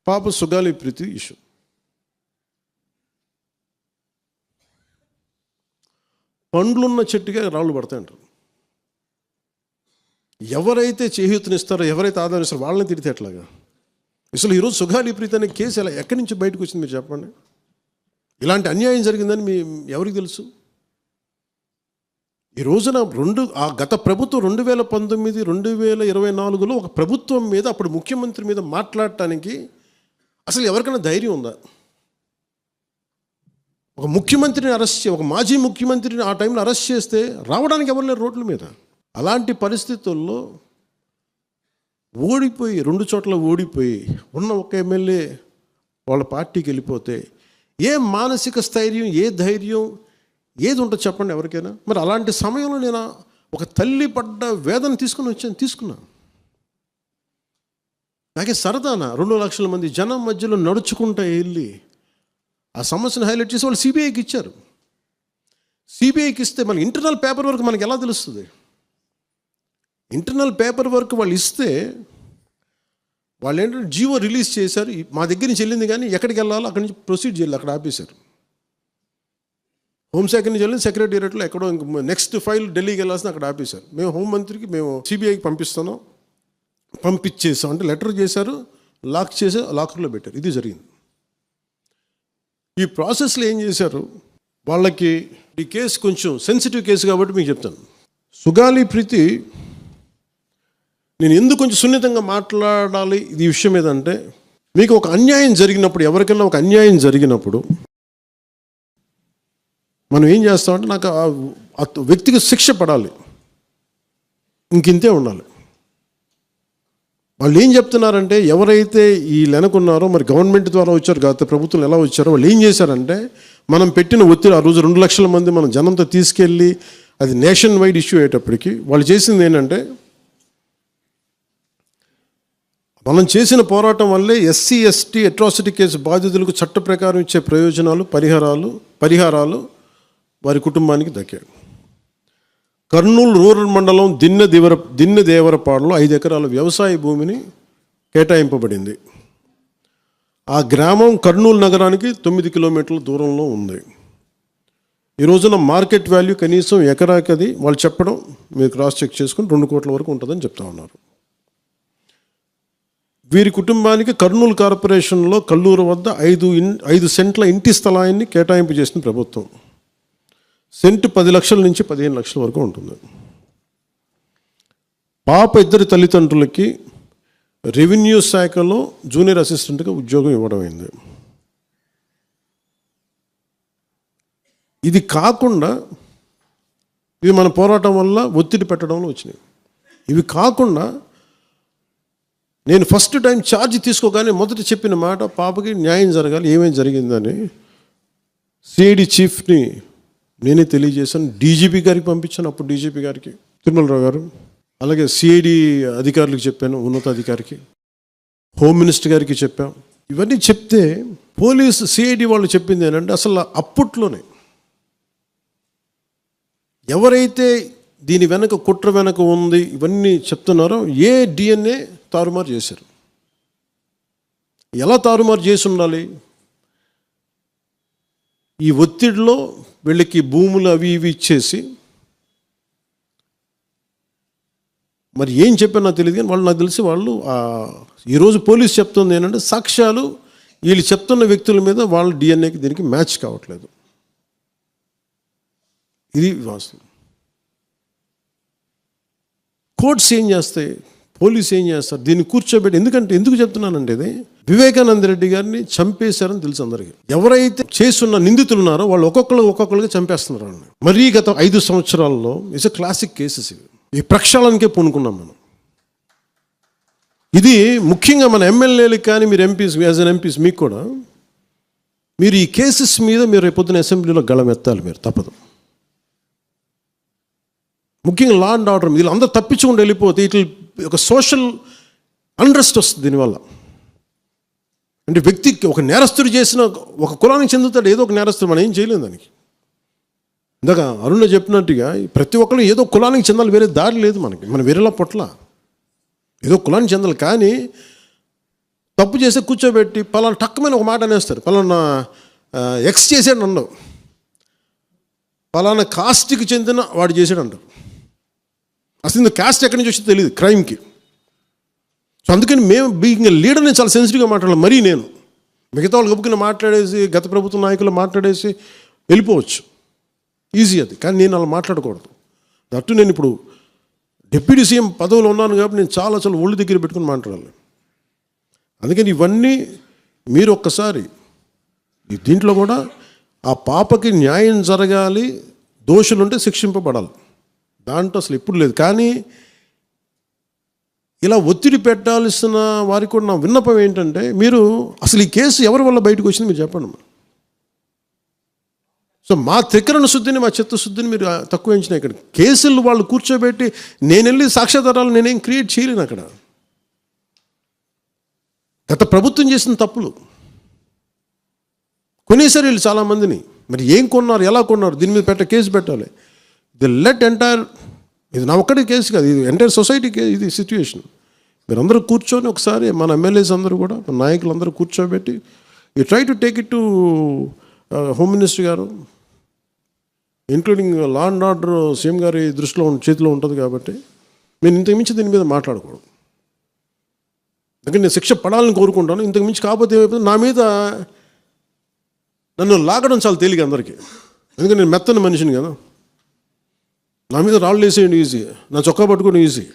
పాప సుగాలి ప్రీతి ఇష్యూ. పండ్లున్న చెట్టుగా రాళ్ళు పడతాయంటారు. ఎవరైతే చేయూతనిస్తారో, ఎవరైతే ఆదరిస్తారో వాళ్ళని తిడితే ఎట్లాగా? అసలు ఈరోజు సుగాలి ప్రీతి అనే కేసు ఎలా ఎక్కడి నుంచి బయటకు వచ్చింది మీరు చెప్పండి. ఇలాంటి అన్యాయం జరిగిందని ఎవరికి తెలుసు? ఈ రోజున గత ప్రభుత్వం 2019, 2024లో ఒక ప్రభుత్వం మీద, అప్పుడు ముఖ్యమంత్రి మీద మాట్లాడటానికి అసలు ఎవరికైనా ధైర్యం ఉందా? ఒక ముఖ్యమంత్రిని ఒక మాజీ ముఖ్యమంత్రిని ఆ టైంలో అరెస్ట్ చేస్తే రావడానికి ఎవరు లేరు రోడ్ల మీద. అలాంటి పరిస్థితుల్లో ఓడిపోయి 2 చోట్ల ఓడిపోయి ఉన్న ఒక ఎమ్మెల్యే వాళ్ళ పార్టీకి వెళ్ళిపోతే ఏ మానసిక స్థైర్యం, ఏ ధైర్యం, ఏది ఉంటుంది చెప్పండి ఎవరికైనా? మరి అలాంటి సమయంలో నేను ఒక తల్లి పడ్డ వేదన తీసుకున్నా. నాకే సరదానా 2 లక్షల మంది జనం మధ్యలో నడుచుకుంటూ వెళ్ళి ఆ సమస్యను హైలైట్ చేసి వాళ్ళు సిబిఐకి ఇచ్చారు. సిబిఐకి ఇస్తే మన ఇంటర్నల్ పేపర్ వర్క్ మనకి ఎలా తెలుస్తుంది? ఇంటర్నల్ పేపర్ వర్క్ వాళ్ళు ఇస్తే వాళ్ళు ఏంటంటే జీవో రిలీజ్ చేశారు. మా దగ్గర నుంచి వెళ్ళింది కానీ ఎక్కడికి వెళ్ళాలో అక్కడి నుంచి ప్రొసీడ్ చేయాలి, అక్కడ ఆపేశారు. హోంశాఖ నుంచి వెళ్ళింది సెక్రటేరియట్లో ఎక్కడో నెక్స్ట్ ఫైల్ ఢిల్లీకి వెళ్ళాల్సిన అక్కడ ఆపేశారు. మేము హోంమంత్రికి సిబిఐకి పంపించేసాం అంటే లెటర్ చేశారు, లాక్ చేసి లాకర్లో పెట్టారు. ఇది జరిగింది. ఈ ప్రాసెస్లో ఏం చేశారు, వాళ్ళకి ఈ కేసు కొంచెం సెన్సిటివ్ కేసు కాబట్టి మీకు చెప్తాను. సుగాలి ప్రీతి నేను ఎందుకు కొంచెం సున్నితంగా మాట్లాడాలి ఈ విషయం ఏదంటే, మీకు ఒక అన్యాయం జరిగినప్పుడు, ఎవరికైనా ఒక అన్యాయం జరిగినప్పుడు మనం ఏం చేస్తామంటే, నాకు ఆ వ్యక్తికి శిక్ష పడాలి, ఇంకింతే ఉండాలి. వాళ్ళు ఏం చెప్తున్నారంటే, ఎవరైతే ఈ వెనకున్నారో, మరి గవర్నమెంట్ ద్వారా వచ్చారు, గత ప్రభుత్వం ఎలా వచ్చారో, వాళ్ళు ఏం చేశారంటే, మనం పెట్టిన ఒత్తిడి, ఆ రోజు 2 లక్షల మంది మనం జనంతో తీసుకెళ్ళి అది నేషన్ వైడ్ ఇష్యూ అయ్యేటప్పటికి వాళ్ళు చేసింది ఏంటంటే, మనం చేసిన పోరాటం వల్లే ఎస్సీ ఎస్టీ అట్రాసిటీ కేసు బాధితులకు చట్ట ప్రకారం ఇచ్చే ప్రయోజనాలు, పరిహారాలు వారి కుటుంబానికి దక్కాయి. కర్నూలు రూరల్ మండలం దిన్నెదేవరపాడులో 5 ఎకరాల వ్యవసాయ భూమిని కేటాయింపబడింది. ఆ గ్రామం కర్నూలు నగరానికి 9 కిలోమీటర్ల దూరంలో ఉంది. ఈ రోజున మార్కెట్ వాల్యూ కనీసం ఎకరాకి అది వాళ్ళు చెప్పడం, మీరు క్రాస్ చెక్ చేసుకుని 2 కోట్ల వరకు ఉంటుందని చెప్తా ఉన్నారు. వీరి కుటుంబానికి కర్నూలు కార్పొరేషన్లో కల్లూరు వద్ద 5 సెంట్ల ఇంటి స్థలాన్ని కేటాయింపు చేసిన ప్రభుత్వం. సెంటు 10 లక్షల నుంచి 15 లక్షల వరకు ఉంటుంది. పాప 2 తల్లిదండ్రులకి రెవెన్యూ శాఖలో జూనియర్ అసిస్టెంట్గా ఉద్యోగం ఇవ్వడం అయింది. ఇది కాకుండా ఇవి మన పోరాటం వల్ల ఒత్తిడి పెట్టడంలో వచ్చినాయి. ఇవి కాకుండా నేను ఫస్ట్ టైం ఛార్జ్ తీసుకోగానే మొదట చెప్పిన మాట, పాపకి న్యాయం జరగాలి, ఏమేమి జరిగిందని సిఐడి చీఫ్ని నేనే తెలియజేశాను. డీజీపీ గారికి పంపించాను, అప్పుడు డీజీపీ గారికి తిరుమలరావు గారు, అలాగే సిఐడి అధికారులకు చెప్పాను, ఉన్నతాధికారికి, హోమ్ మినిస్టర్ గారికి చెప్పాం. ఇవన్నీ చెప్తే పోలీసు సిఐడి వాళ్ళు చెప్పింది ఏంటంటే, అసలు అప్పట్లోనే ఎవరైతే దీని వెనక కుట్ర వెనక ఉంది ఇవన్నీ చెప్తున్నారో ఏ డిఎన్ఏ తారుమారు చేశారు. ఎలా తారుమారు చేసి ఉండాలి? ఈ ఒత్తిడిలో వీళ్ళకి భూములు అవి ఇవి ఇచ్చేసి, మరి ఏం చెప్పారు నాకు తెలియదు కానీ వాళ్ళు, నాకు తెలిసి వాళ్ళు ఈరోజు పోలీసు చెప్తుంది ఏంటంటే, సాక్ష్యాలు వీళ్ళు చెప్తున్న వ్యక్తుల మీద వాళ్ళ డిఎన్ఏకి దీనికి మ్యాచ్ కావట్లేదు. ఇది వాస్తవం. కోర్ట్స్ ఏం చేస్తాయి, పోలీసు ఏం చేస్తారు, దీన్ని కూర్చోబెట్టి. ఎందుకు చెప్తున్నానంటే, ఇది వివేకానంద రెడ్డి గారిని చంపేశారని తెలుసు అందరికీ. ఎవరైతే చేస్తున్న నిందితులు ఉన్నారో వాళ్ళు ఒక్కొక్కరుగా చంపేస్తున్నారు వాళ్ళని. మరీ గత 5 సంవత్సరాల్లో ఇట్స్ ఎ క్లాసిక్ కేసెస్ ఇవి. ఈ ప్రక్షాళనకే పూనుకున్నాం మనం. ఇది ముఖ్యంగా మన ఎమ్మెల్యేలకు కానీ, మీరు ఎంపీస్, యాజ్ అన్ ఎంపీస్ మీకు కూడా, మీరు ఈ కేసెస్ మీద మీరు రేపొద్దున అసెంబ్లీలో గళం ఎత్తాలి, మీరు తప్పదు. ముఖ్యంగా లా అండ్ ఆర్డర్, వీళ్ళు అందరూ తప్పించుకుంటూ వెళ్ళిపోతే ఇట్లా ఒక సోషల్ అన్రెస్ట్ వస్తుంది దీనివల్ల. అంటే వ్యక్తికి ఒక నేరస్తుడు చేసిన, ఒక కులానికి చెందుతాడు ఏదో ఒక నేరస్తుడు, మనం ఏం చేయలేము దానికి. ఇందాక అరుణ చెప్పినట్టుగా ప్రతి ఒక్కరు ఏదో కులానికి చెందాలి, వేరే దారి లేదు మనకి. మనం వేరేలా పొట్ల ఏదో కులానికి చెందాలి. కానీ తప్పు చేస్తే కూర్చోబెట్టి పలానా టక్కమైన ఒక మాట అనేస్తారు. పలానా ఎక్స్ చేసాడు అన్నావు, పలానా కాస్ట్కి చెందిన వాడు చేసాడు అంటారు. అసలు ఇంత కాస్ట్ ఎక్కడి నుంచి వచ్చిందో తెలియదు క్రైమ్కి. సో అందుకని మేము బీయింగ్ లీడర్ని చాలా సెన్సిటివ్గా మాట్లాడాలి. మరీ నేను మిగతా వాళ్ళు గబుకుని మాట్లాడేసి గత ప్రభుత్వ నాయకులు మాట్లాడేసి వెళ్ళిపోవచ్చు, ఈజీ అది. కానీ నేను అలా మాట్లాడకూడదు. దట్టు నేను ఇప్పుడు డిప్యూటీ సీఎం పదవిలో ఉన్నాను కాబట్టి నేను చాలా ఒళ్ళు దగ్గర పెట్టుకుని మాట్లాడాలి. అందుకని ఇవన్నీ మీరు ఒక్కసారి దీంట్లో కూడా ఆ పాపకి న్యాయం జరగాలి, దోషులుంటే శిక్షింపబడాలి, దాంట్లో అసలు ఎప్పుడు లేదు. కానీ ఇలా ఒత్తిడి పెట్టాల్సిన వారికి కూడా నా విన్నపం ఏంటంటే, మీరు అసలు ఈ కేసు ఎవరి వల్ల బయటకు వచ్చింది మీరు చెప్పండి. సో మా త్రికరణ శుద్ధిని, మా చిత్తశుద్ధిని మీరు తక్కువ ఎంచినా. ఇక్కడ కేసులు వాళ్ళు కూర్చోబెట్టి నేను వెళ్ళి సాక్ష్యాధారాలు నేనేం క్రియేట్ చేయలేను. అక్కడ గత ప్రభుత్వం చేసిన తప్పులు కొనేసారు వీళ్ళు చాలామందిని. మరి ఏం కొన్నారు, ఎలా కొన్నారు, దీని మీద కేసు పెట్టాలి. ది లెట్ ఎంటైర్, ఇది నా ఒక్కటి కేసు కాదు, ఇది ఎంటైర్ సొసైటీకి ఇది సిచ్యువేషన్. మీరందరూ కూర్చొని ఒకసారి మన ఎమ్మెల్యేస్ అందరూ కూడా, మన నాయకులందరూ కూర్చోబెట్టి you try to take it to home minister గారు, including law and order CM గారి దృష్టిలో చేతిలో ఉంటుంది. కాబట్టి నేను ఇంతకు మించి దీని మీద మాట్లాడకూడదు. అందుకని నేను శిక్ష పడాలని కోరుకుంటాను. ఇంతకు మించి కాకపోతే ఏమైపోతుంది, నా మీద నన్ను లాగడం చాలా తేలిక అందరికీ. ఎందుకంటే నేను మెత్తని మనిషిని కదా, నా మీద రాళ్ళు వేసేయండి ఈజీ, నా చొక్కా పట్టుకోవడం ఈజీ.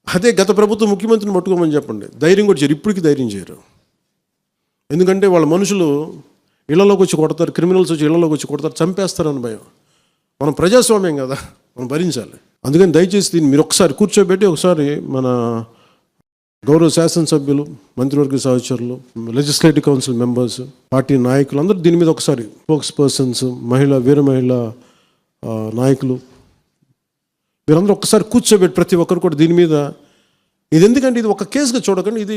అదే గత ప్రభుత్వ ముఖ్యమంత్రిని పట్టుకోమని చెప్పండి, ధైర్యం కూడా చేయరు, ఇప్పటికీ ధైర్యం చేయరు. ఎందుకంటే వాళ్ళ మనుషులు ఇళ్లలోకి వచ్చి కొడతారు, క్రిమినల్స్ వచ్చి ఇళ్లలోకి వచ్చి కొడతారు, చంపేస్తారని భయం. మనం ప్రజాస్వామ్యం కదా, మనం భరించాలి. అందుకని దయచేసి దీన్ని మీరు ఒకసారి కూర్చోబెట్టి ఒకసారి మన గౌరవ శాసనసభ్యులు, మంత్రివర్గ సహచరులు, లెజిస్లేటివ్ కౌన్సిల్ మెంబర్స్, పార్టీ నాయకులు అందరూ దీని మీద ఒకసారి, స్పోక్స్ పర్సన్స్, వీర మహిళ నాయకులు, మీరందరూ ఒక్కసారి కూర్చోబెట్టి ప్రతి ఒక్కరు కూడా దీని మీద, ఇది ఎందుకంటే ఇది ఒక కేసుగా చూడకండి, ఇది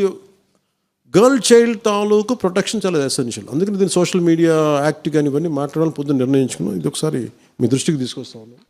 గర్ల్ చైల్డ్ తాలూకు ప్రొటెక్షన్ చాలా ఎసెన్షియల్. అందుకని దీన్ని సోషల్ మీడియా యాక్ట్ కానీ ఇవన్నీ మాట్లాడాలని పొద్దున్న నిర్ణయించుకున్నాం. ఇది ఒకసారి మీ దృష్టికి తీసుకొస్తా ఉన్నాం.